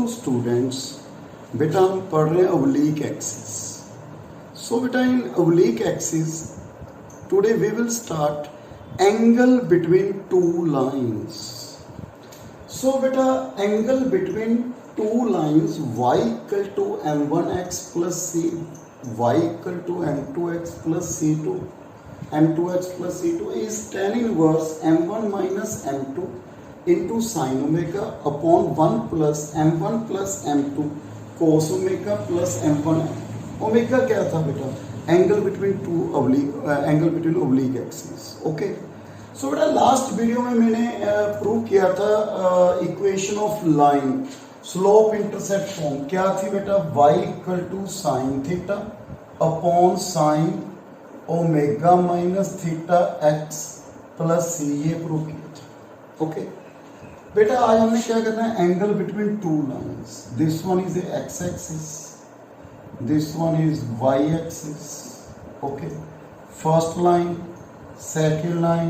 Students, बेटा हम पढ़ रहे हैं oblique axis. So बेटा in oblique axis today we will start angle between two lines. So बेटा angle between two lines y equal to m1x plus c, y equal to m2x plus c2, m2x plus c2 is tan inverse m1 minus m2 into sin omega upon 1 plus m1 plus m2 cos omega plus m1. Omega क्या था बेटा? Angle between two oblique axis. Okay, so बेटा last video में मैंने prove किया था equation of line slope intercept form. क्या थी बेटा? y equal to sine theta upon sine omega minus theta x plus c. ये प्रूव किया था. ओके बेटा आज हमने क्या करना है? Angle between two lines. This one is x axis, this one is y axis. Okay, first line, second line,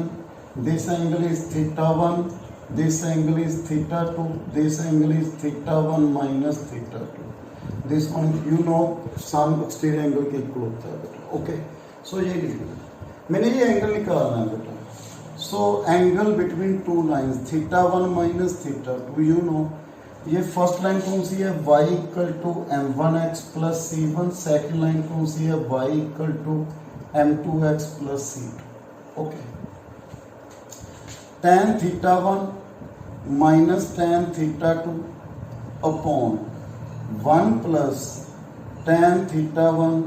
this angle is theta one, this angle is theta two, this angle is theta one minus theta two. This one you know some exterior angle के equal होता है बेटा. Okay, सो ये लिखना, मैंने ये angle निकालना है बेटा. So angle between two lines theta one minus theta two, you know ये फर्स्ट लाइन कौन सी है? y equal to m one x plus c one. Second line कौन सी है? y equal to m two x plus c two. Okay, tan theta one minus tan theta two upon 1 plus tan theta one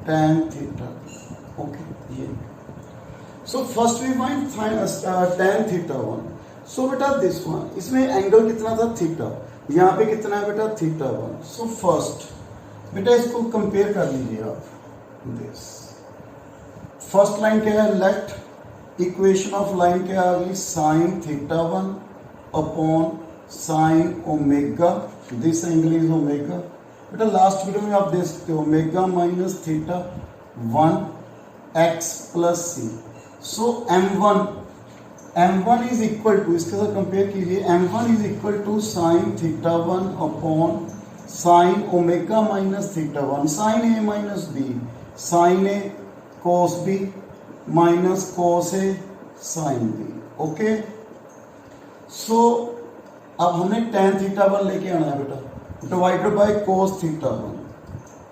tan theta two. Okay, ये so first we find tan theta one. सो बेटा this one, इसमें angle कितना था? Theta. यहाँ पे कितना है बेटा? Theta one. सो फर्स्ट बेटा इसको कंपेयर कर लीजिए आप. दिस फर्स्ट लाइन क्या है? लेट इक्वेशन ऑफ लाइन क्या आ गई? Sine theta one upon sine omega, this angle is omega. बेटा लास्ट वीडियो में आप देख सकते हो omega minus theta one x plus c. So m1 is equal to, इसके साथ कंपेयर कीजिए, m1 is equal to sine theta one upon sine omega minus theta one, sine a minus b, sine a cos b minus cos a sine b. Okay, so अब हमें tan theta one लेके आना है बेटा, divided by cos theta one,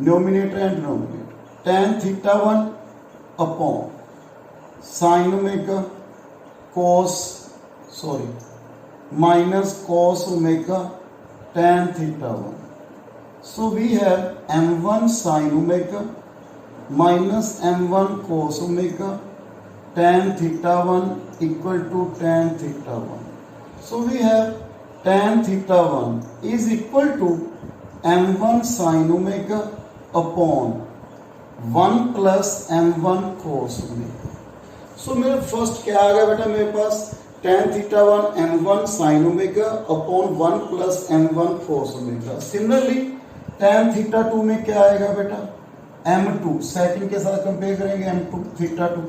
numerator and denominator. tan theta one upon sine omega minus cos omega tan theta one. So we have m1 sin omega minus m1 cos omega tan theta one equal to tan theta one. So we have tan theta one is equal to m1 sin omega upon 1 plus m1 cos omega. So मेरा first क्या आ गया बेटा मेरे पास? tan theta one m1 sin omega upon 1 plus m1 cos omega. Similarly tan theta to में क्या आएगा बेटा? m2, सेकंड के साथ कंपेयर करेंगे m2 theta two.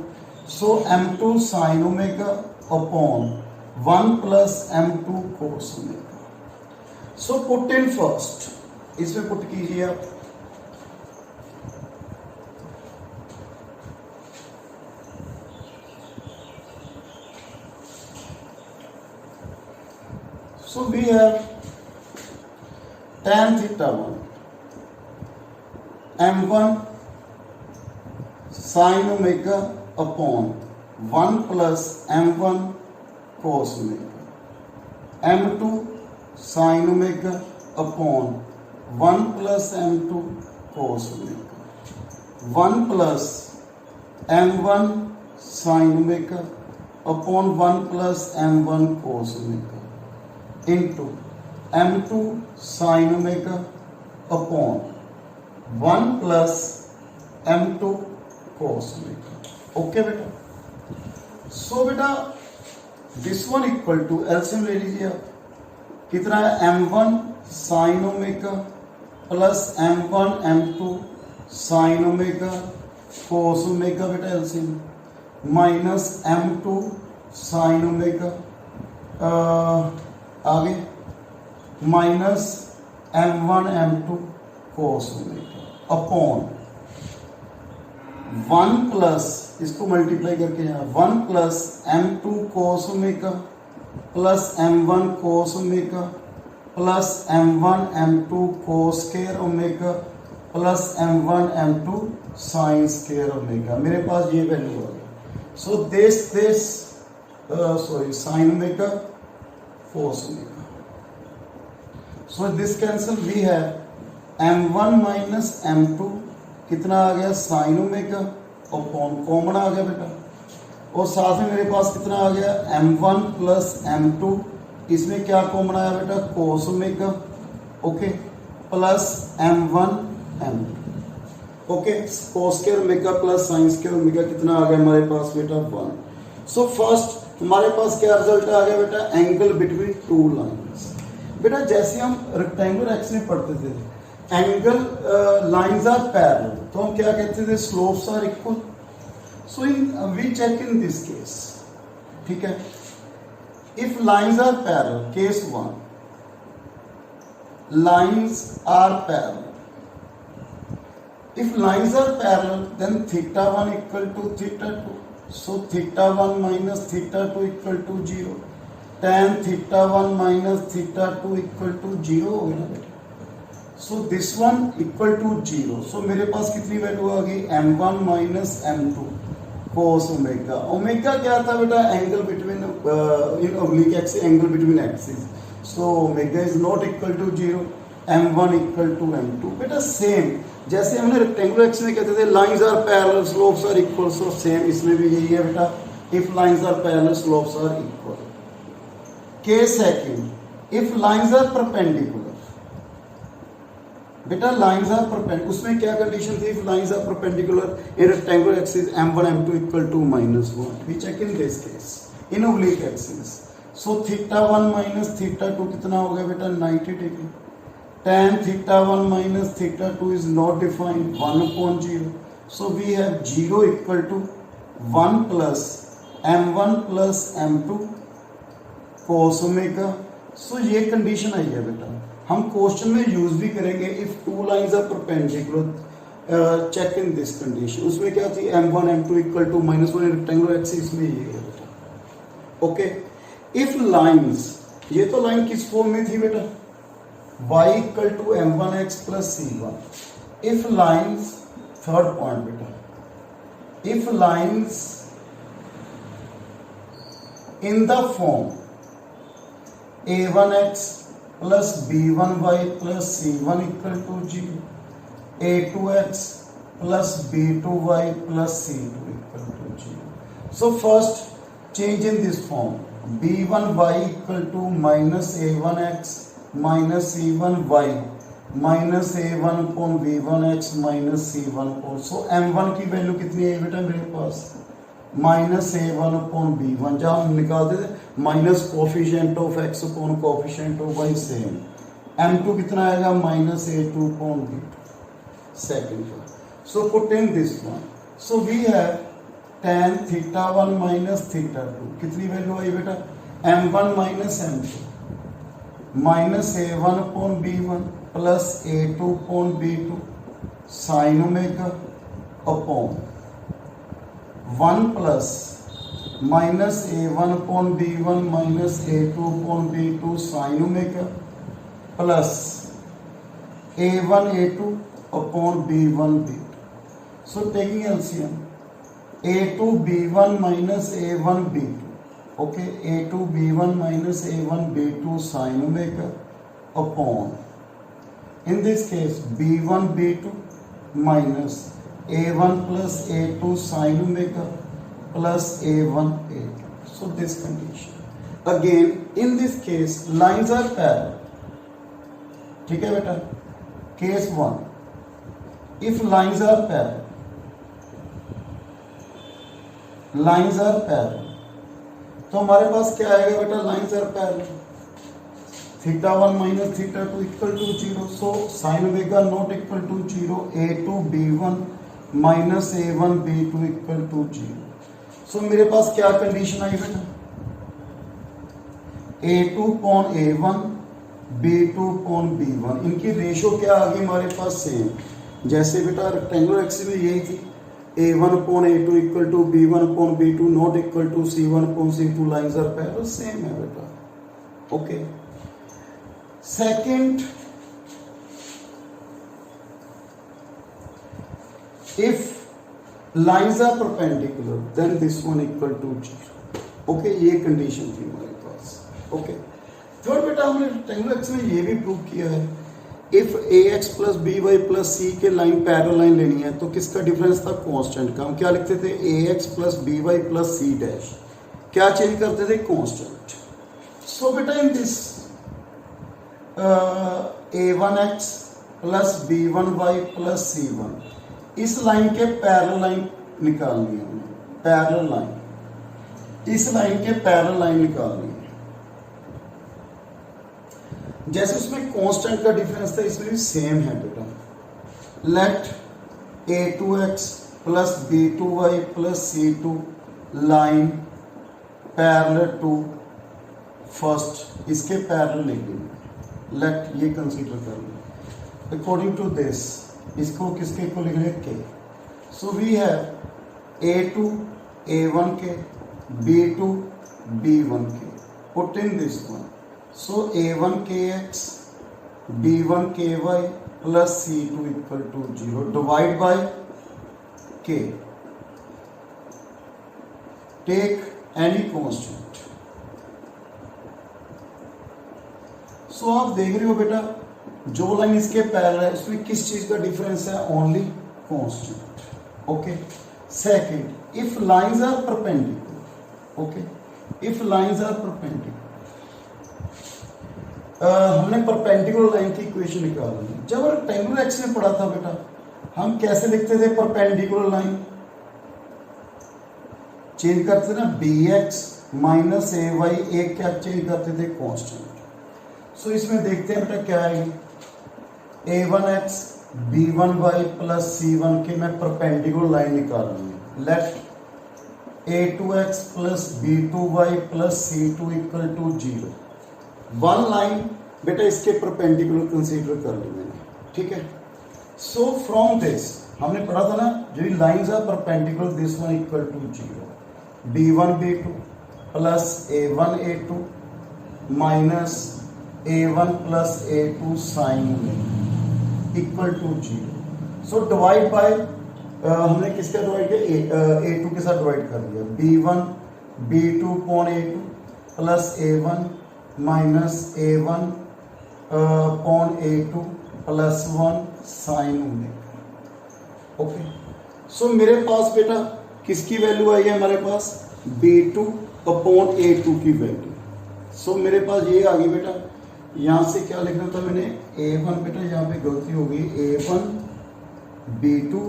So m2 sin omega upon 1 plus m2 cos omega. So put in first, इसमें put कीजिए आप. So we have tan theta 1 m1 sin omega upon 1 plus m1 cos omega, m2 sin omega upon 1 plus m2 cos omega, 1 plus m1 sin omega upon 1 plus m1 cos omega into m2 sin omega upon 1 plus m2 cos omega. Okay बेटा, so बेटा this one equal to LCM ले लीजिए आप. कितना है? m1 sin omega plus m1 m2 sin omega cos omega बेटा LCM minus m2 sin omega आगे minus m1 m2 cos omega upon 1 plus, इसको मल्टीप्लाई करके यहाँ 1 plus m2 cos omega plus m1 cos omega plus m1 m2 cos square omega plus m1 m2 sin square omega. मेरे पास ये value आ गई। So this sin omega cos omega. So this cancel, we have m1 minus m2 कितना आ गया sin omega upon common आ गया बेटा, और साथ में मेरे पास कितना आ गया m1 प्लस m2, इसमें क्या कॉमन आया बेटा cos omega, okay, plus m1 m2, okay, cos square omega plus sin square omega कितना आ गया हमारे पास बेटा 1। सो फर्स्ट हमारे पास क्या रिजल्ट आ गया बेटा, एंगल बिटवीन टू लाइंस। बेटा जैसे हम रेक्टेंगुलर एक्स में पढ़ते थे, एंगल लाइंस आर पैरेलल, तो हम क्या कहते थे, slopes are equal. So we check in this case, ठीक है, if lines are parallel, case 1, lines are parallel, if lines are parallel then theta 1 equal to theta 2, so theta 1 minus theta 2 equal to 0, tan theta 1 minus theta 2 equal to 0 हो गया ना बेटा। so this one equal to 0, so मेरे पास कितनी value आ गई m1 minus m2 cos omega. Omega क्या था बेटा, angle between in oblique axis, angle between axis, so omega is not equal to 0, m1 equal to m2। बेटा same जैसे हमने रेक्टेंगुलर एक्स में कहते थे lines are parallel slopes are equal, so same इसमें भी यही है बेटा, if lines are parallel slopes are equal. Case second, if lines are perpendicular, बेटा लाइंस आर परपेंडिकुलर, उसमें क्या कंडीशन थी, if lines are perpendicular in rectangular axis m1 m2 equal to -1, we check in this case in oblique axis. So theta 1 minus theta 2 कितना हो गया बेटा 90 degree, tan theta 1 minus theta 2 is not defined, 1 upon 0, so we have 0 equal to 1 plus m1 plus m2 cos omega। so ये condition आई है बेटा, हम question में यूज भी करेंगे, if two lines are perpendicular check in this condition. उसमें क्या थी m1 m2 equal to -1 rectangular axis में, ये है बेटा, ओके। इफ लाइंस, ये तो लाइन किस फॉर्म में थी बेटा, y equal to m1x plus c1, if lines, third point बेटा, if lines in the form a1x plus b1y plus c1 equal to 0, a2x plus b2y plus c2 equal to 0, so first change in this form, b1y equal to minus a1x minus c1y minus a1 upon v1x minus c1 upon, so m1 की value कितनी है बेटा मेरे पास minus a1 upon b1, जहाँ हम निकालते थे minus coefficient of x अपॉन coefficient of y same, m2 कितना आएगा minus a2 upon b2 second का। So put in this one, so we have tan theta 1 minus theta 2, कितनी वैल्यू आई बेटा m1 minus m2 minus a1 upon b1 plus a2 upon b2 sine omega upon 1 plus minus a1 upon b1 minus a2 upon b2 sine omega plus a1 a2 upon b1 b2। So taking LCM a2 b1 minus a1 b2, okay, a2 b1 minus a1 b2 sin omega upon, in this case b1 b2 minus a1 plus a2 sin omega plus a1 a2, so this condition, again in this case lines are parallel, ठीक है बेटा। Case 1, if lines are parallel, lines are parallel, तो हमारे पास क्या आएगा बेटा, lines are parallel, theta 1 minus theta 2 equal to 0, so sine omega not equal to 0, a2 b1 minus a1 b2 equal to 0। So मेरे पास क्या कंडीशन आई बेटा, a2 upon a1 B2 B1, इनकी रेशो क्या आ गई हमारे पास सेम, जैसे बेटा रेक्टेंगुलर एक्सिस में यही थी A1/A2 equal to B1/B2 not equal to C1/C2 lines are parallel, same है बेटा। Okay, second, if lines are perpendicular then this one equal to 0। Okay, ये कंडीशन थी हमारे पास। ओके, थर्ड बेटा हमने रेक्टेंगुलर एक्सिस में ये भी प्रूव किया है, if ax plus b y plus c के लाइन पैरेलल लाइन लेनी है तो किसका डिफरेंस था, कांस्टेंट का। हम क्या लिखते थे, ax plus b y plus c dash, क्या चेंज करते थे, कांस्टेंट। सो बेटा in this a1x plus b1y plus c1, इस लाइन के पैरेलल लाइन निकालनी है हमने, पैरेलल लाइन, इस लाइन के पैरेलल लाइन निकालनी है। जैसे उसमें कांस्टेंट का डिफरेंस था, इसमें भी सेम है बेटा। Let a2x plus b2y plus c2 line parallel to first, इसके पैरेलल लिखेंगे, लेट ये कंसीडर कर लो। अकॉर्डिंग टू दिस, इसको किसके को लिख रहे के, सो वी हैव a2 a1 के, b2 b1 के, put in this one, so a1 kx b1 ky plus c2 equal to 0, divide by k, take any constant। so आप देख रहे हो बेटा जो लाइन इसके पैरेलल है उसमें किस चीज का डिफरेंस है, only constant. Okay, second, if lines are perpendicular, okay, if lines are perpendicular, हमने परपेंडिकुलर लाइन की इक्वेशन निकाली। जब रेक्टेंगुलर एक्सिस में पढ़ा था बेटा, हम कैसे लिखते थे परपेंडिकुलर लाइन, चेंज करते थे ना, bx माइनस ay, एक क्या चेंज करते थे, कांस्टेंट। सो इसमें देखते हैं बेटा क्या है, a1x b1y प्लस c1 के मैं परपेंडिकुलर लाइन निकालनी है। Let a2x plus b2y plus c2 equal to 0, one line बेटा इसके परपेंडिकुलर कंसीडर कर ली मैंने, ठीक है। सो फ्रॉम दिस हमने पढ़ा था ना, जो lines are perpendicular this one equal to 0, b1 b2 plus a1 a2 minus a1 plus a2 sine equal to 0। So divide by, हमने किसका डिवाइड किया, a2 के साथ डिवाइड कर दिया, b1 b2 upon a2 plus a1 minus a1 upon a2 plus 1 sine omega. Okay, so मेरे पास बेटा किसकी वैल्यू आई है, हमारे पास b2 अपॉन a2 की वैल्यू। सो मेरे पास ये आ गई बेटा, यहाँ से क्या लिखना था मैंने, a1 बेटा यहाँ पे गलती हो गई, a1 b2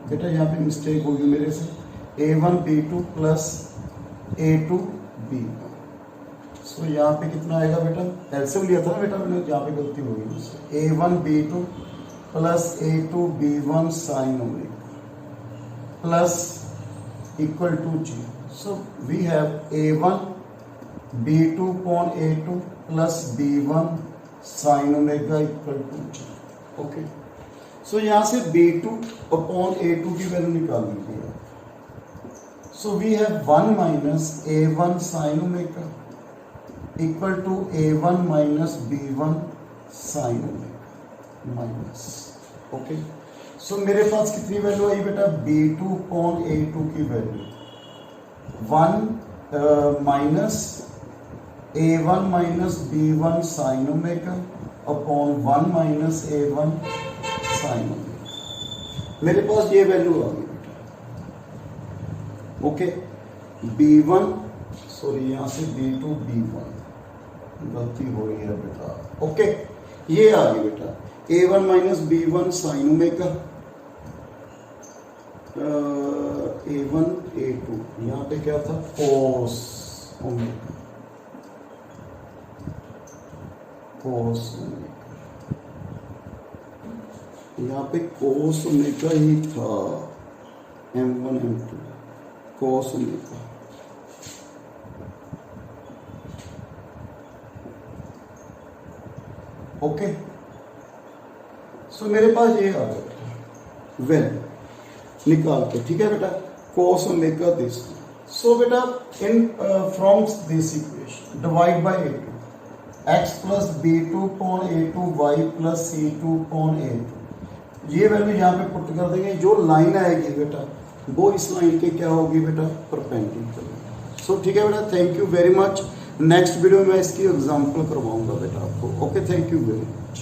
बेटा यहाँ पे मिस्टेक होगी मेरे से, a1 b2 plus a2 b1। सो यहाँ पे कितना आएगा बेटा, एलसीएम लिया था ना बेटा मैंने, यहाँ पे गलती हो गई, a1 b2 plus a2 b1 sine omega plus equal to 0। So we have a1 b2 upon a2 plus b1 sine omega equal to 0। Okay, so यहाँ से b2 अपॉन a2 की वैल्यू निकालनी पड़ेगी। So we have 1 minus a1 sine omega equal to a1 minus b1 sine omega minus. Okay, so मेरे पास कितनी value आई बेटा, b2 अपॉन a2 की value 1 minus a1 minus b1 sine omega upon 1 minus a1 sine omega. मेरे पास ये value आ गई बेटा। ओके, b1 सॉरी यहाँ से b2 b1 गलती हो रही है बेटा। ओके, ये आ गई बेटा a1 minus b1 sine omega, a1 a2, यहाँ पे क्या था, कोस ओमेगा, कोस ओमेगा, यहाँ पे कोस ओमेगा ही था, m1 m2 कोस ओमेगा। ओके, सो मेरे पास ये आ गया वेल निकाल के, ठीक है बेटा, cos ओमेगा दिस। सो बेटा in from this equation divide by a2, x plus b2 upon a2 y plus c2 upon a2, ये वैल्यू यहाँ पे पुट कर देंगे। जो लाइन आएगी बेटा वो इस लाइन के क्या होगी बेटा, परपेंडिकुलर। सो ठीक है बेटा, thank you very much. Next video में इसकी एग्जांपल करवाऊंगा बेटा आपको। Okay, thank you very much.